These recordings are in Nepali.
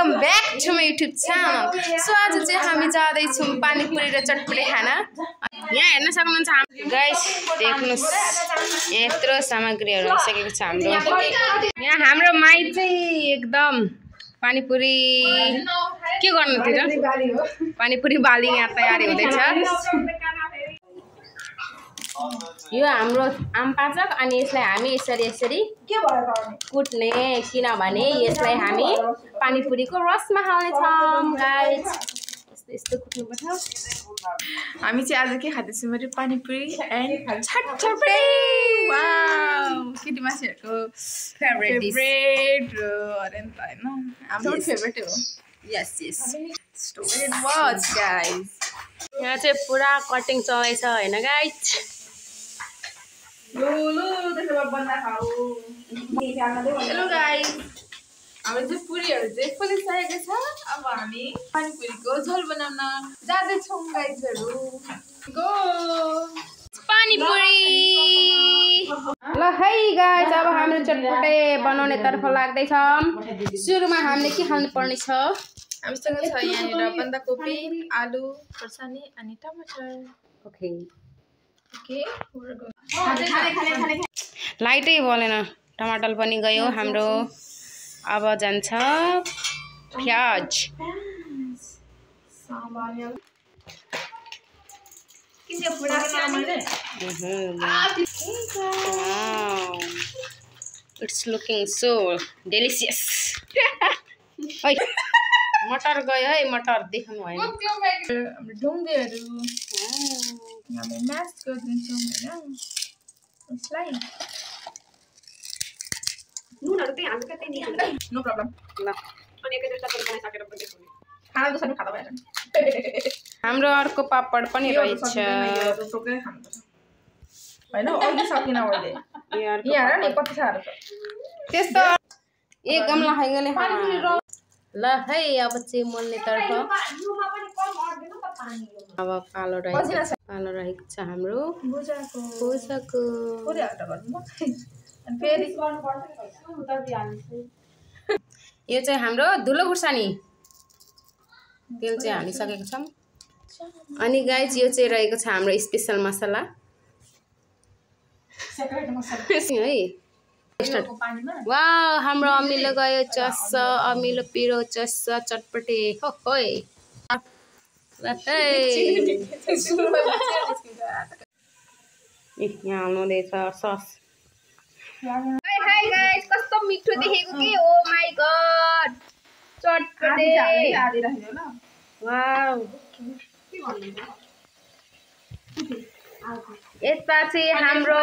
Welcome back to my YouTube channel. So आज चाहिँ हामी जाँदैछौँ पानीपुरी र चटपटी खान। यहाँ हेर्न सक्नुहुन्छ गाइस, देख्नुस् यत्रो सामग्रीहरू आइसकेको छ हाम्रो। यहाँ हाम्रो माइ चाहिँ एकदम पानीपुरी के गर्नुतिर पानीपुरी बाली यहाँ तयारी हुँदैछ। यो हाम्रो आमपाचक अनि यसलाई हामी यसरी कुट्ने, किनभने यसलाई हामी पानीपुरीको रसमा हाल्नेछौँ गाइस। यस्तो कुट्नुपर्छ। हामी चाहिँ आज के खाँदैछौँ भने पानीपुरी एन्ड चटपटी। वाउ, केटी मान्छेहरूको फेभरेट अरे नि त हैन, हाम्रो फेभरेट हो। यस स्टोरेड वाच गाइस। यहाँ चाहिँ पुरा कटिङ चल्दैछ हैन गाइस। हेलो गाइस, हाम्रो चाहिँ पुरीहरू चाहिँ पोलिसकेको छ। अब हामी पानीपुरीको झोल बनाउन जाँदैछौँ गाइसहरू। गो पानीपुरी। ल है गाइस, अब हामी चटपटे बनाउने तर्फ लाग्दैछौँ। सुरुमा हामीले के हाल्नु पर्ने छ? हामीसँग छ यहाँनिर बन्दाकोपी, आलु, खोर्सानी अनि टमाटर। ओके लाइटै बोलेन, टमाटर पनि गयो हाम्रो। अब जान्छ प्याज। It's looking so delicious. मटर गयो है, मटर देख्नु भएन। ढुङ्गेहरू हामी म्यास गरिदिन्छौँ होइन। यसलाई नुनहरु चाहिँ हाल्नु कतै नि हाल्नु, नो प्रब्लम। ल अनि एकैचोटि तपाईले बनाइसकेर पनि देखाउनु। खाना त सबै खाँदा भएन। हाम्रो अर्को पापड पनि रहेछ हैन, अघि सकिन अहिले। यहाँ नि कति साह्रो छ त्यस्तो। एक गमला खाइगले। ल है अब चाहिँ मोल्ने तर्फ। अब पालो रहेको छ हाम्रो भुजाको। यो चाहिँ हाम्रो धुलो खुर्सानी तेल चाहिँ हालिसकेको छौँ। अनि गाइस यो चाहिँ रहेको छ हाम्रो स्पेशल मसला है। वाह, हाम्रो अमिलो गयो चस्स, अमिलो पिरो चस्स चटपटे हो होय। यहाँ हाल्नुहुँदैछ सस। हाय गाइस, कस्तो मिठो देखेको कि। ओ माय गॉड, चटपटे। वाउ, यता चाहिँ हाम्रो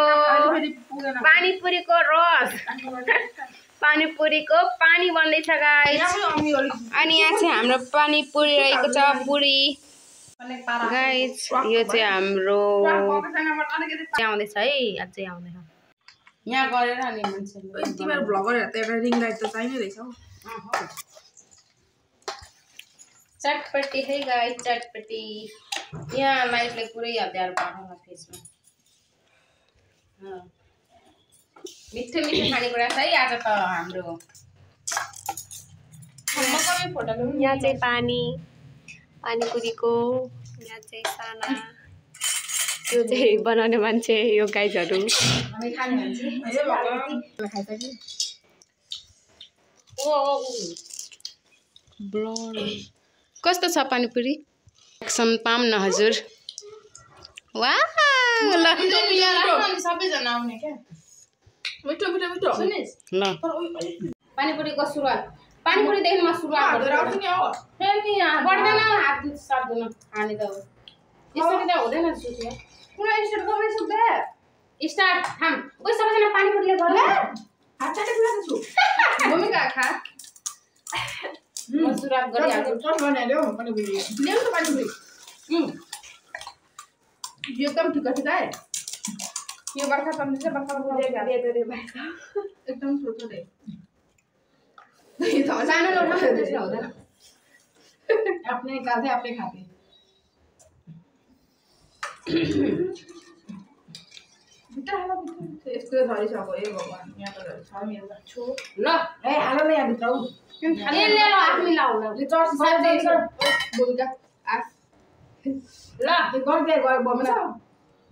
पानीपुरीको रस, पानीपुरीको पानी बन्दैछ गाइस। अनि यहाँ चाहिँ हाम्रो पानीपुरी रहेको छ पुरी गाइस। यो चाहिँ हाम्रो आउँदैछ है, अझै आउँदैछ। यहाँ गरेर अनि मान्छेले तिम्रो भ्लगरहरु त एउटा रिङ लाइट त चाहिनै रहेछ हौ। चटपटी है गाइस, चटपटी। यहाँ लाइटले पुरै हतियार पार्नु फेसमा। मिठो मिठो खानेकुरा छ है आज त हाम्रो। यहाँ चाहिँ पानी, पानीपुरीको। यहाँ चाहिँ साना, यो चाहिँ बनाउने मान्छे, यो गाइजहरू। कस्तो छ पानीपुरी? एक्सन पाम न हजुर। वाह, ल सबैजना आउने क्या। मिठो मिठो मिठो। ल पानीपुरीको सुरुवात। पानीपुरीदेखि म सुरुवात गर्छु नि। पर्दैन हात सक्दैन हाने त हो। यसरी त हुँदैन सुत्यो। पुरा स्टार्ट गर्नै सक्दै। स्टार्ट थाम। ओइ सबैजना पानीपुरीले गर्नु। हात चाटे पुरा छु। भूमिका खा। म सुरुवात गरिहाल्छु। चल बनाइदेऊ पानीपुरी। ल्याउ त पानीपुरी। यो एकदम ठिक है। यो बर्खा सम्झिन्छ, बर्खा दे भाइ। एकदम छोटो दे। सानो लोटा त्यसले हुँदैन। आफ्नै गाथे आफ्नै खाते। यस्तो झरिसक्यो ए भगवान्। यहाँ त छ मेरो छु। ल ए हाल न यहाँ भित्र। ले ले लो आफै लाउ ल चर्च बोलगा आफ ल त्यो गर्दै गयो बमन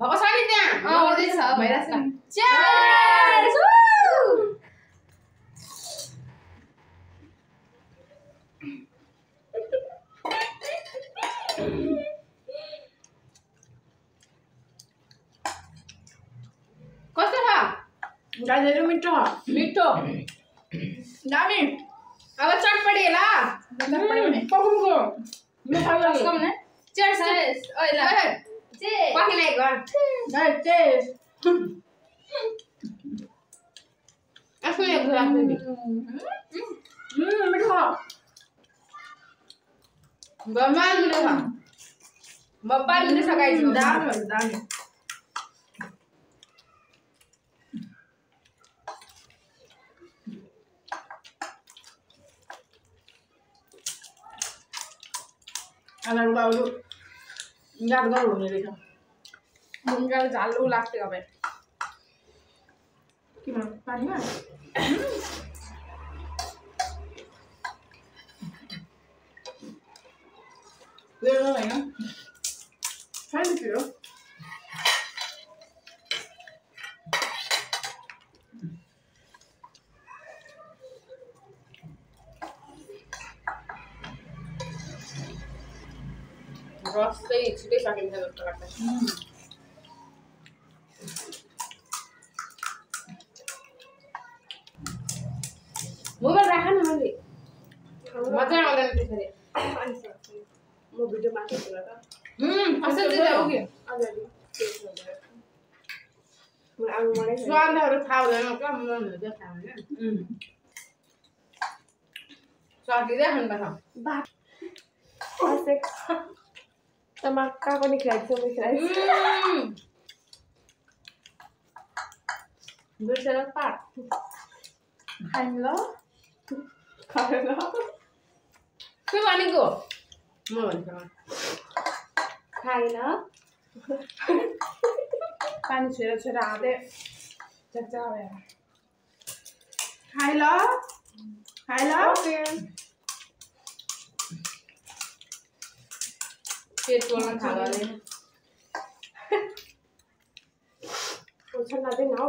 भएको छ नि त्यहाँ आउँदै छ भइराछ नि Cheers! कस्तो छ गाजर मिठो मिठो दामी अब चटपटी ल पकुमको मिठो लाग्यो कम न Cheers! ओइ ल पकि नै गर गाइस टेस्ट आफ्नो एक ग्लास दे मिठो बम्बाल मिठो छ बब्बाल मिठो छ गाइस दामी अलग बाउलु गाड गाड हुने रहेछ मुन्गाले झालु लाग्थ्यो अब के भन्छ पानीमा लेलो हैन खानु थियो रस चाहिँ छिटै सकिन्छ जस्तो लाग्छ मोबाइल राख न मैले मजा आउँदैन त्यसरी म भिडियो माथि छु ल त असल चाहिँ हो कि अलरेडी म आउनु मलाई स्वादहरू थाहा हुँदैन क्या मन हुन्छ थाहा हुँदैन सकिँदै खानुपर्छ बात तमाका पनि खिलाइदिन्छ म खिलाइदिन्छु बिर्सेर पाट खाइम ल खाएर ल के भनेको म भन्छ खाइन पानी छोएर छोएर हाते चक्चा भयो खाइ ल पेट पोल्न थाहा गर्दैन ओछन नदिन हौ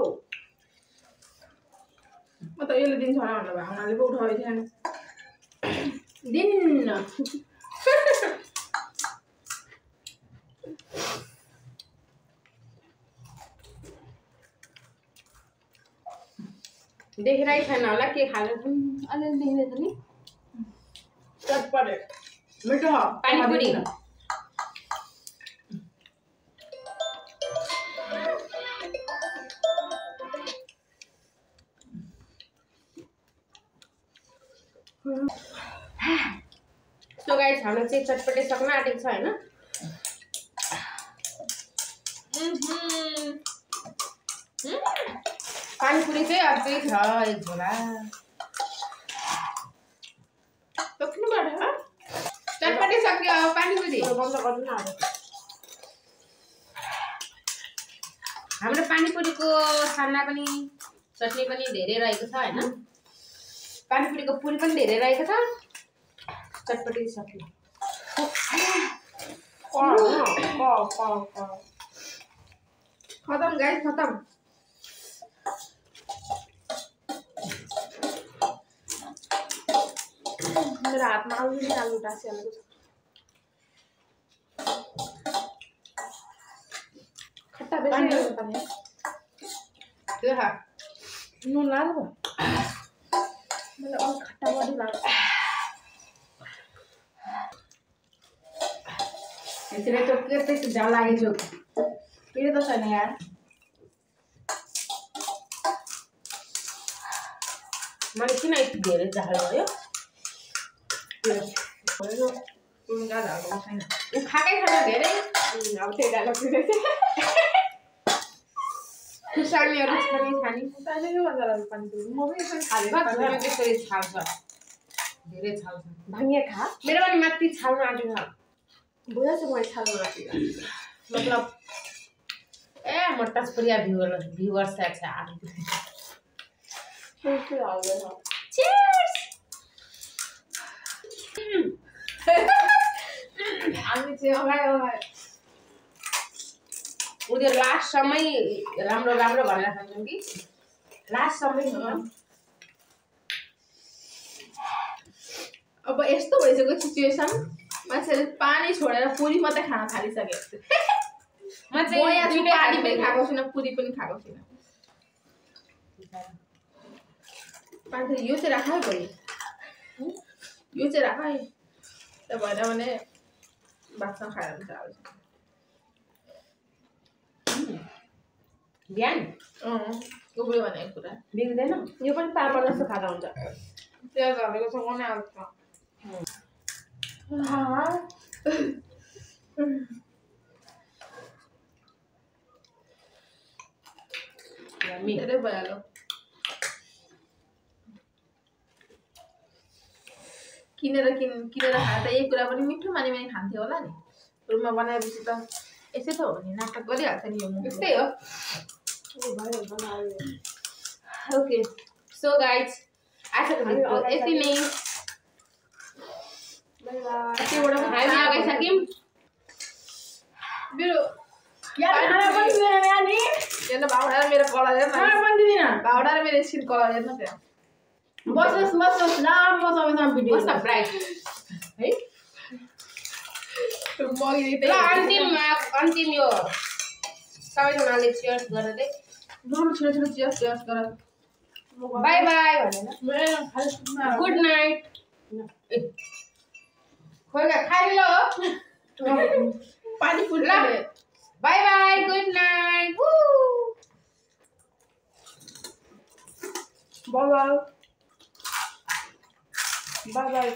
म त यसले दिन्छ होला भनेर भावनाले पो उठाएको थिएन दिन्न देखेरै छैन होला के खानु अलिअलि देख्दैछ नि चटपटे मिठो पानीपुरी सो गाइस हाम्रो चाहिँ चटपटे सक्न आँटेको छ हैन पानीपुरी चाहिँ अझै छ एक झोला दक्षिणबाट चटपटे सक्यो पानीपुरी बन्द गर्नु न हाम्रो पानीपुरीको खाना पनि चटनी पनि धेरै रहेको छ हैन पानीपुरीको पुरी पनि धेरै रहेको छ चटपटी सक्यो खतम गाइस खतम मेरो हातमा आलु टाँसिहालेको छ खट्टा बेसी पानी त्यो खा नुन लानु भयो मलाई अलिक खट्टा बढी लाग्छ यसरी त के त्यस्तो झ्याउ लागेको छ पिरो त छैन यार मैले किन यति धेरै झाल भयो उनका झालको छैन खाएकै छैन धेरै अब त्यही डायलग पिरेछ खुर्सानीहरू खाने खाने तैँले के भन्छ होला पानीपुरी म पनि यसरी खाँदै कतिजना त्यसरी छाल छ धेरै छाल छ भाङ्गे खा मेरो पनि माथि छाल्न आँटेको छ बुझा चाहिँ मैले छाल्नु आँटेको मतलब ए म टचपुरिया भ्युअर्स छ के हाल्दैन Cheers! हामी चाहिँ अगाडि उनीहरू लास्टसम्मै राम्रो राम्रो भनेर खान्छौँ कि लास्टसम्मै अब यस्तो भइसक्यो सिचुएसन मान्छेले पानी छोडेर पुरी मात्रै खान थालिसकेको छु म चाहिँ दुईटै पानी पनि खाएको छैन पुरी पनि खाएको छैन पानी यो चाहिँ राख है बढी यो चाहिँ राख है त्यो भएन भने भातसँग खाएर हुन्छ बिहान उब्रियो भने कुरा बिग्दैन यो पनि पापड जस्तो खाँदा हुन्छ प्याज हालेको छ कुनै हाल्छ धेरै भइहाल्यो किनेर खाँदा त यही कुरा पनि मिठो माने खान्थ्यो होला नि रुममा बनाएपछि त यसै त हो नि नाटक गरिहाल्छ नि यो त्यस्तै हो ओके सो गाइज आजको भिडियो यति नै हामी लगाइसक्यौँ मेरो भाउडा मेरो कलर हेर्न भाउडा र मेरो स्किन कलर हेर्न त्यहाँ बस्नुहोस् राम्रो समयसम्म भिडियो ब्राइट है अन्तिम यो सबैजनाले चियर्स गरेर छिटो चियर्स गर बाई बाई भनेर गुड नाइट खोइ खाइ ल pani puri bye bye good night bye by